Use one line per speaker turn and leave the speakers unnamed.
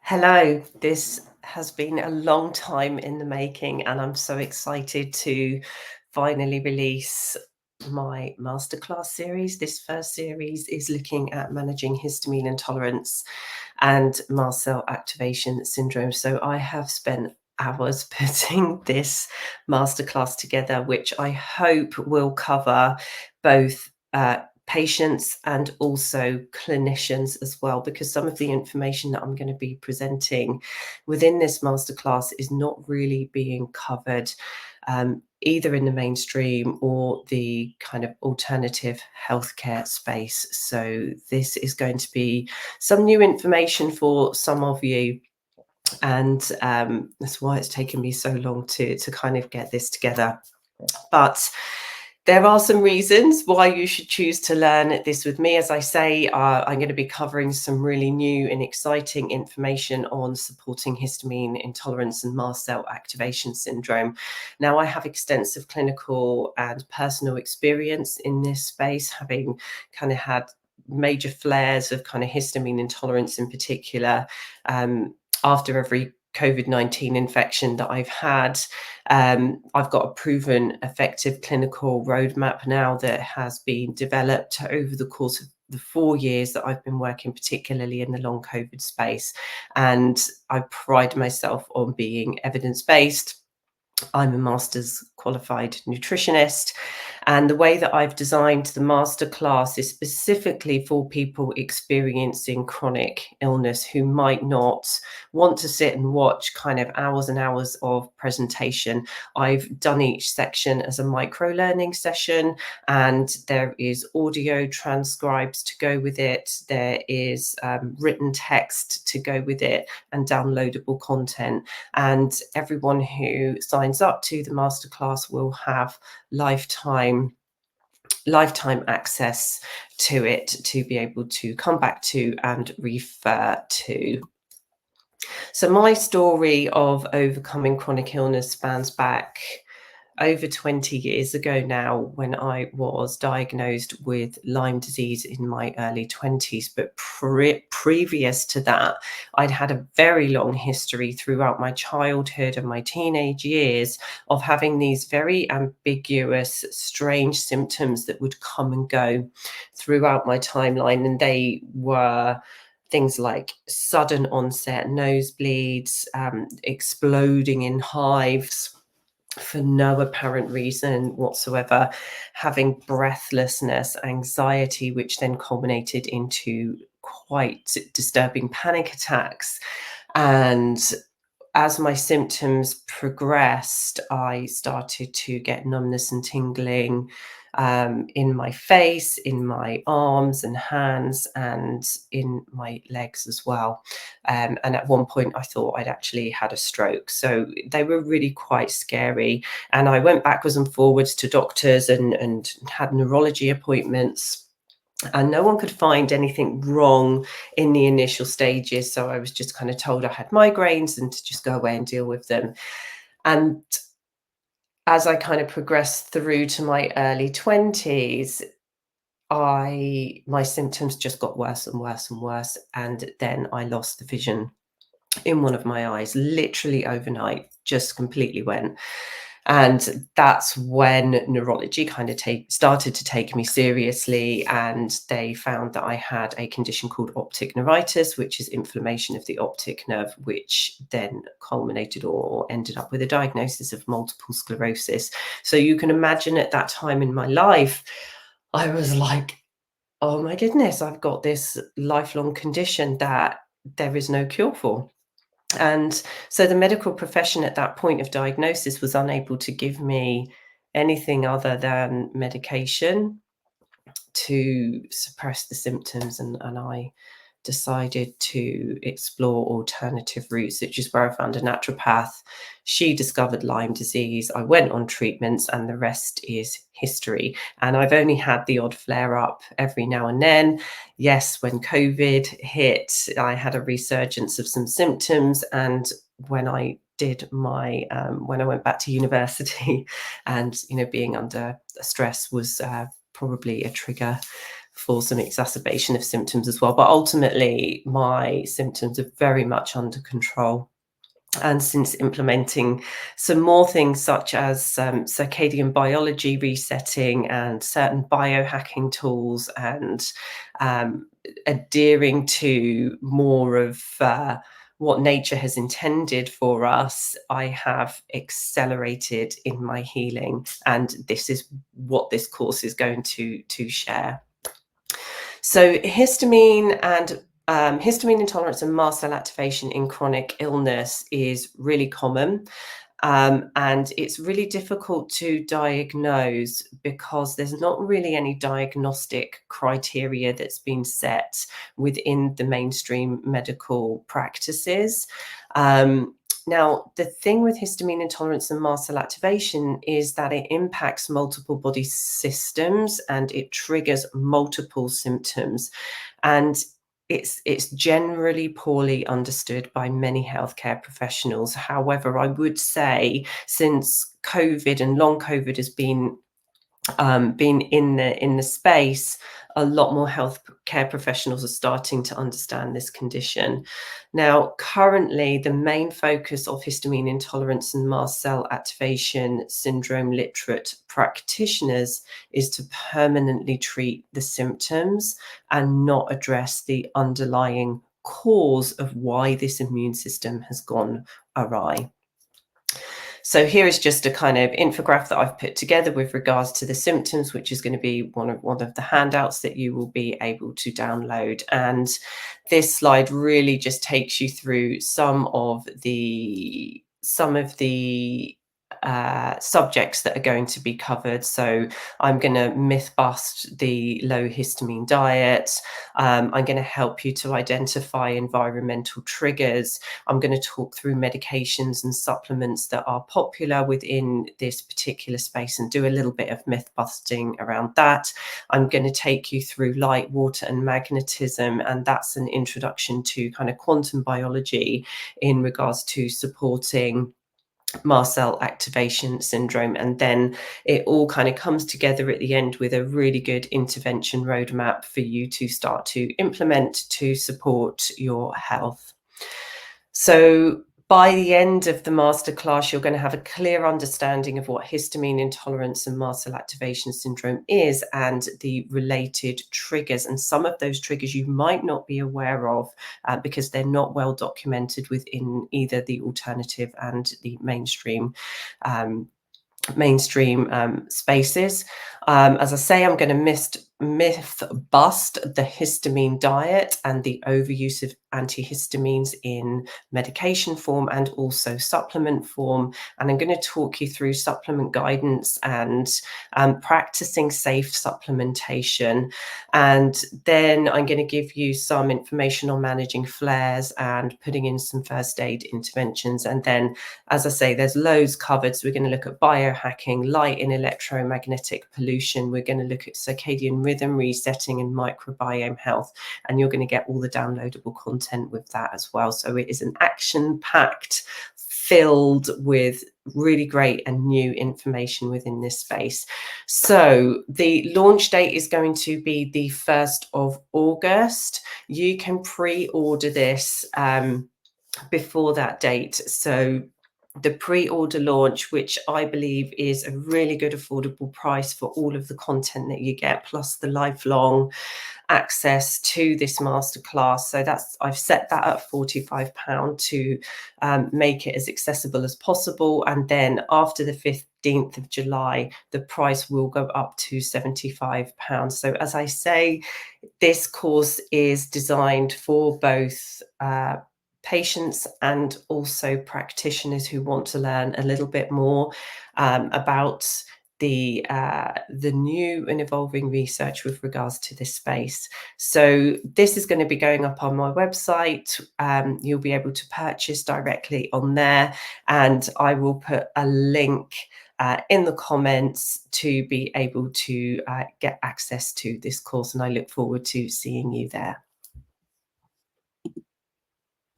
Hello, this has been a long time in the making, and I'm so excited to finally release my masterclass series. This first series is looking at managing histamine intolerance and mast cell activation syndrome. So I have spent hours putting this masterclass together, which I hope will cover both patients and also clinicians as well, because some of the information that I'm going to be presenting within this masterclass is not really being covered either in the mainstream or the kind of alternative healthcare space. So this is going to be some new information for some of you. And that's why it's taken me so long to kind of get this together. But there are some reasons why you should choose to learn this with me. As I say, I'm going to be covering some really new and exciting information on supporting histamine intolerance and mast cell activation syndrome. Now, I have extensive clinical and personal experience in this space, having kind of had major flares of kind of histamine intolerance in particular after every COVID-19 infection that I've had. I've got a proven effective clinical roadmap now that has been developed over the course of the 4 years that I've been working, particularly in the long COVID space. And I pride myself on being evidence-based. I'm a master's qualified nutritionist, and the way that I've designed the masterclass is specifically for people experiencing chronic illness who might not want to sit and watch kind of hours and hours of presentation. I've done each section as a micro learning session, and there is audio transcribes to go with it. There is written text to go with it and downloadable content. And everyone who signs up to the masterclass will have lifetime access to it to be able to come back to and refer to. So my story of overcoming chronic illness spans back over 20 years ago now, when I was diagnosed with Lyme disease in my early 20s. But previous to that, I'd had a very long history throughout my childhood and my teenage years of having these very ambiguous, strange symptoms that would come and go throughout my timeline. And they were things like sudden onset nosebleeds, exploding in hives for no apparent reason whatsoever, having breathlessness, anxiety, which then culminated into quite disturbing panic attacks. And as my symptoms progressed, I started to get numbness and tingling in my face, in my arms and hands, and in my legs as well. And at one point, I thought I'd actually had a stroke. So they were really quite scary. And I went backwards and forwards to doctors and had neurology appointments. And no one could find anything wrong in the initial stages. So I was just kind of told I had migraines and to just go away and deal with them. And as I kind of progressed through to my early 20s, my symptoms just got worse and worse and worse. And then I lost the vision in one of my eyes, literally overnight, just completely went. And that's when neurology kind of started to take me seriously. And they found that I had a condition called optic neuritis, which is inflammation of the optic nerve, which then culminated or ended up with a diagnosis of multiple sclerosis. So you can imagine at that time in my life, I was like, oh my goodness, I've got this lifelong condition that there is no cure for. And so the medical profession at that point of diagnosis was unable to give me anything other than medication to suppress the symptoms. And I decided to explore alternative routes, which is where I found a naturopath. She discovered Lyme disease. I went on treatments, and the rest is history. And I've only had the odd flare up every now and then. Yes, when COVID hit, I had a resurgence of some symptoms. And when I did my when I went back to university, and being under stress was probably a trigger for some exacerbation of symptoms as well. But ultimately, my symptoms are very much under control. And since implementing some more things such as circadian biology resetting and certain biohacking tools, and adhering to more of what nature has intended for us, I have accelerated in my healing. And this is what this course is going to share. So histamine intolerance and mast cell activation in chronic illness is really common. And it's really difficult to diagnose because there's not really any diagnostic criteria that's been set within the mainstream medical practices. Now, the thing with histamine intolerance and mast cell activation is that it impacts multiple body systems and it triggers multiple symptoms. And it's generally poorly understood by many healthcare professionals. However, I would say since COVID and long COVID has been in the space, a lot more healthcare professionals are starting to understand this condition. Now, currently, the main focus of histamine intolerance and mast cell activation syndrome literate practitioners is to permanently treat the symptoms and not address the underlying cause of why this immune system has gone awry. So here is just a kind of infographic that I've put together with regards to the symptoms, which is going to be one of the handouts that you will be able to download. And this slide really just takes you through some of the subjects that are going to be covered. So I'm going to myth bust the low histamine diet. I'm going to help you to identify environmental triggers. I'm going to talk through medications and supplements that are popular within this particular space and do a little bit of myth busting around that. I'm going to take you through light, water, and magnetism, and that's an introduction to kind of quantum biology in regards to supporting mast cell activation syndrome. And then it all kind of comes together at the end with a really good intervention roadmap for you to start to implement to support your health. So by the end of the masterclass, you're going to have a clear understanding of what histamine intolerance and mast cell activation syndrome is and the related triggers. And some of those triggers you might not be aware of because they're not well documented within either the alternative and the mainstream spaces. As I say, I'm going to myth bust the histamine diet and the overuse of antihistamines in medication form and also supplement form. And I'm going to talk you through supplement guidance and practicing safe supplementation. And then I'm going to give you some information on managing flares and putting in some first aid interventions. And then, as I say, there's loads covered. So we're going to look at biohacking, light and electromagnetic pollution. We're going to look at circadian rhythm resetting and microbiome health. And you're going to get all the downloadable content with that as well. So it is an action-packed, filled with really great and new information within this space. So the launch date is going to be the 1st of August. You can pre-order this before that date. So the pre-order launch, which I believe is a really good affordable price for all of the content that you get, plus the lifelong access to this masterclass. So I've set that at £45 to make it as accessible as possible. And then after the 15th of July, the price will go up to £75. So as I say, this course is designed for both patients and also practitioners who want to learn a little bit more about the new and evolving research with regards to this space. So this is going to be going up on my website. You'll be able to purchase directly on there, and I will put a link in the comments to be able to get access to this course, and I look forward to seeing you there.